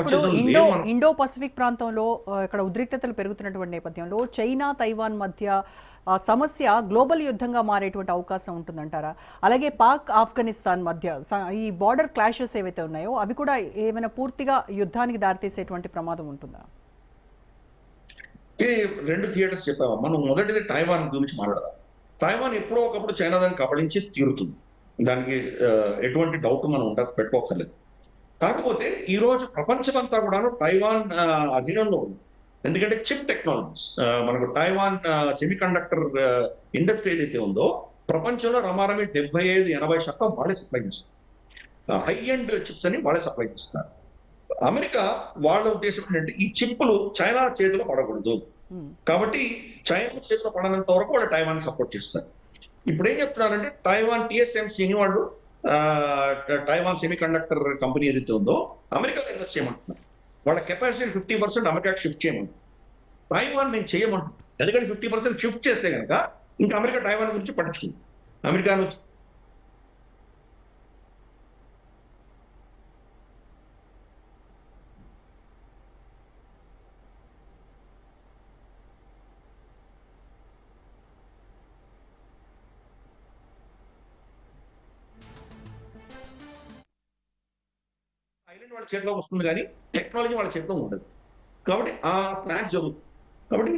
ఇప్పుడు Indo Pacific ప్రాంతంలో ఇక్కడ ఉద్రిక్తతలు పెరుగుతున్నటువంటి నేపథ్యంలో చైనా తైవాన్ మధ్య సమస్య గ్లోబల్ యుద్ధంగా మారేటువంటి అవకాశం ఉంటుందంటారా? అలాగే పాక్ ఆఫ్ఘనిస్తాన్ మధ్య ఈ బార్డర్ క్లాషెస్ ఏవైతే ఉన్నాయో అవి కూడా ఏమైనా పూర్తిగా యుద్ధానికి దారితీసేటువంటి ప్రమాదం ఉంటుందా? రెండు థియేటర్స్ చెప్పాము. మనం మొదటిది టైవాన్ గురించి మాట్లాడదాం. టైవాన్ ఎప్పుడో ఒకప్పుడు చైనా దాన్ని కబళించి తీరుతుంది. దానికి ఎటువంటి డౌట్ మనం పెట్టుకోకర్లేదు. కాకపోతే ఈ రోజు ప్రపంచమంతా కూడాను టైవాన్ అధీనంలో ఉంది. ఎందుకంటే చిప్ టెక్నాలజీస్, మనకు టైవాన్ సెమీ కండక్టర్ ఇండస్ట్రీ ఏదైతే ఉందో ప్రపంచంలో రమారమి 75-80% వాళ్ళే సప్లై చేస్తారు. హై ఎండ్ చిప్స్ అని వాళ్ళే సప్లై చేస్తున్నారు. అమెరికా వాళ్ళ ఉద్దేశం ఏంటంటే ఈ చిప్పులు చైనా చేతిలో పడకూడదు, కాబట్టి చైనా చేతిలో పడనంత వరకు వాళ్ళు టైవాన్ సపోర్ట్ చేస్తారు. ఇప్పుడు ఏం చెప్తున్నారంటే టైవాన్ TSMCని వాళ్ళు టైవాన్ సెమీ కండక్టర్ కంపెనీ ఏదైతే ఉందో అమెరికాలో ఇన్వెస్ట్ చేయమంటున్నారు. వాళ్ళ కెపాసిటీ 50% అమెరికాకి షిఫ్ట్ చేయమంటున్నారు. టైవాన్ మేము చేయమంటున్నాం. ఎందుకంటే 50% షిఫ్ట్ చేస్తే కనుక ఇంకా అమెరికా టైవాన్ గురించి పట్టించుకుంది. అమెరికా నుంచి ఐలాండ్ వాళ్ళ చేతిలో వస్తుంది కానీ టెక్నాలజీ వాళ్ళ చేతిలో ఉండదు. కాబట్టి ఆ ప్లాన్ జరుగుతుంది. కాబట్టి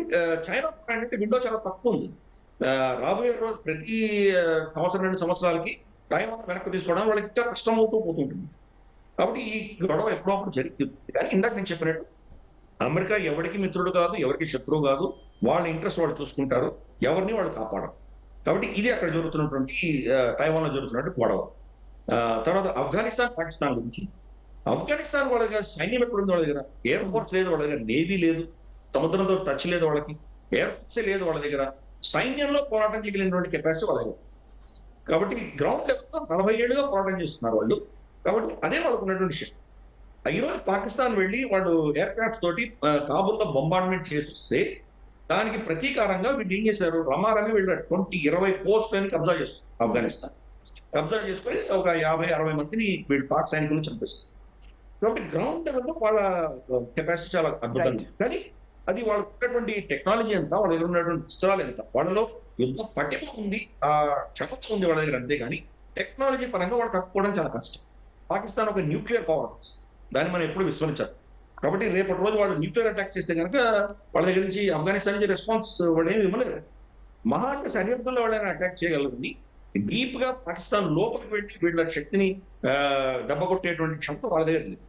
చైనా అంటే విండో చాలా తక్కువ ఉంది. రాబోయే రోజు ప్రతి సంవత్సరం 2 సంవత్సరాలకి టైవాన్ వెనక్కి తీసుకోవడం వాళ్ళకి ఇంకా కష్టం అవుతూ పోతుంటుంది. కాబట్టి ఈ గొడవ ఎప్పుడప్పుడు జరుగుతుంది. కానీ ఇందాక నేను చెప్పినట్టు అమెరికా ఎవరికి మిత్రుడు కాదు, ఎవరికి శత్రువు కాదు. వాళ్ళ ఇంట్రెస్ట్ వాళ్ళు చూసుకుంటారు, ఎవరిని వాళ్ళు కాపాడరు. కాబట్టి ఇది అక్కడ జరుగుతున్నటువంటి టైవాన్లో జరుగుతున్నట్టు గొడవ. తర్వాత ఆఫ్ఘనిస్తాన్ పాకిస్తాన్ గురించి. ఆఫ్ఘనిస్తాన్ వాళ్ళ దగ్గర సైన్యం ఎక్కడ ఉంది? వాళ్ళ దగ్గర ఎయిర్ ఫోర్స్ లేదు, వాళ్ళ దగ్గర నేవీ లేదు, సముద్రంతో టచ్ లేదు, వాళ్ళకి ఎయిర్ ఫోర్స్ లేదు, వాళ్ళ దగ్గర సైన్యంలో పోరాటం చేయగలిగినటువంటి కెపాసిటీ వాళ్ళ దగ్గర. కాబట్టి గ్రౌండ్ లెవెల్లో 40 ఏళ్ళుగా పోరాటం చేస్తున్నారు వాళ్ళు. కాబట్టి అదే వాళ్ళకు ఉన్నటువంటి విషయం. ఈరోజు పాకిస్తాన్ వెళ్ళి వాళ్ళు ఎయిర్ క్రాఫ్ట్ తోటి కాబుల్లో బొంబార్డ్మెంట్ చేస్తే దానికి ప్రతీకారంగా వీళ్ళు ఏం చేశారు? రమారమి వీళ్ళు 20 పోస్టులని కబ్జా చేస్తారు. ఆఫ్ఘనిస్తాన్ కబ్జా చేసుకొని ఒక 50-60 మందిని వీళ్ళు పాక్ సైనికులు చంపేస్తారు. కాబట్టి గ్రౌండ్ లెవెల్లో వాళ్ళ కెపాసిటీ చాలా అద్భుతంగా, కానీ అది వాళ్ళకు ఉన్నటువంటి టెక్నాలజీ ఎంత, వాళ్ళ దగ్గర ఉన్నటువంటి పుస్తకాలు ఎంత, వాళ్ళలో యుద్ధ పటిమ ఉంది, ఆ క్షమత ఉంది వాళ్ళ దగ్గర, అంతేగాని టెక్నాలజీ పరంగా వాళ్ళు తట్టుకోవడం చాలా కష్టం. పాకిస్తాన్ ఒక న్యూక్లియర్ పవర్, దాన్ని మనం ఎప్పుడు విస్మరించాలి. కాబట్టి రేపటి రోజు వాళ్ళు న్యూక్లియర్ అటాక్ చేస్తే కనుక వాళ్ళ దగ్గర నుంచి ఆఫ్ఘనిస్తాన్ నుంచి రెస్పాన్స్ వాళ్ళు ఏమి ఇవ్వలేదు. మహా అంటే సరిహద్దుల్లో వాళ్ళైనా అటాక్ చేయగలరు. డీప్ గా పాకిస్తాన్ లోపలికి వెళ్ళి వీళ్ళ శక్తిని దెబ్బ కొట్టేటువంటి క్షమత వాళ్ళ దగ్గర లేదు.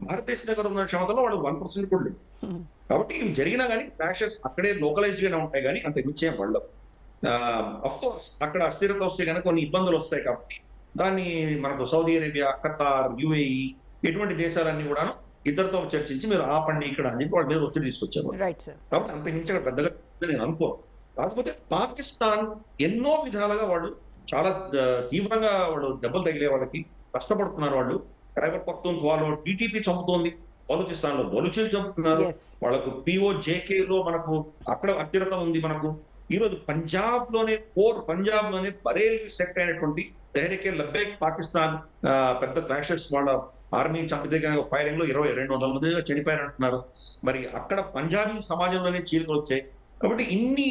భారతదేశం దగ్గర ఉన్న క్షమతలో వాళ్ళు 1% కూడా లేదు. కాబట్టి ఇవి జరిగినా కానీ క్రాషెస్ అక్కడే లోకలైజ్ గానే ఉంటాయి, కానీ అంత నిశ్చయం పడవు. అఫ్ కోర్స్ అక్కడ అస్థిరత వస్తే కనుక కొన్ని ఇబ్బందులు వస్తాయి. కాబట్టి దాన్ని మనకు సౌదీ అరేబియా, ఖతార్, UAE ఇటువంటి దేశాలన్నీ కూడా ఇద్దరితో చర్చించి మీరు ఆపండి ఇక్కడ అని చెప్పి వాళ్ళ మీద ఒత్తిడి తీసుకొచ్చారు. కాబట్టి అంత హింసగా పెద్దగా నేను అనుకోను. కాకపోతే పాకిస్తాన్ ఎన్నో విధాలుగా వాళ్ళు చాలా తీవ్రంగా వాళ్ళు దెబ్బలు తగిలే వాళ్ళకి కష్టపడుతున్నారు. వాళ్ళు ఖైబర్ పఖ్తూన్ఖ్వాలో TTP చంపుతోంది, బలూచిస్తాన్ లో బలూచీలు చంపుతున్నారు. వాళ్ళకు POJK లో మనకు అక్కడ అస్థిరత ఉంది. మనకు ఈ రోజు పంజాబ్ లోనే బరేలీ సెక్ట్ అయినటువంటి తెహ్రీకే లబ్బైక్ పాకిస్తాన్ పెద్ద క్లాషెస్, వాళ్ళ ఆర్మీ చంపితే ఫైరింగ్ లో 200 మంది చనిపోయారంటున్నారు. మరి అక్కడ పంజాబీ సమాజంలోనే చీలికలు వచ్చాయి. కాబట్టి ఇన్ని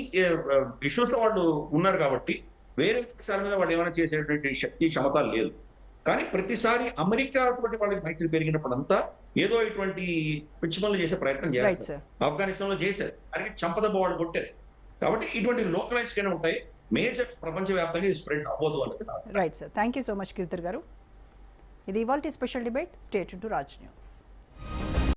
ఇష్యూస్ లో వాళ్ళు ఉన్నారు. కాబట్టి వేరే దేశాల మీద వాళ్ళు ఏమైనా చేసేటువంటి శక్తి క్షమత లేదు. కానీ ప్రతిసారి అమెరికా తోటి వాళ్ళకి మైత్రి పెరిగినప్పుడు అంతా ఏదో ఇటువంటి పిచ్చి పనులు చేసే ప్రయత్నం చేస్తారు. ఆఫ్ఘనిస్తాన్ లో చేశారు, అలాగే చంపదెబ్బ వాళ్ళు కొట్టారు. కాబట్టి ఇటువంటి లోకలైజ్ గానే ఉంటాయి. మేజర్ ప్రపంచవ్యాప్తంగా స్ప్రెడ్ అవ్వదు అనేది. Right sir, thank you so much Giridhar గారు. ఇది ఇవాల్టి special debate. Stay tune to Raj news.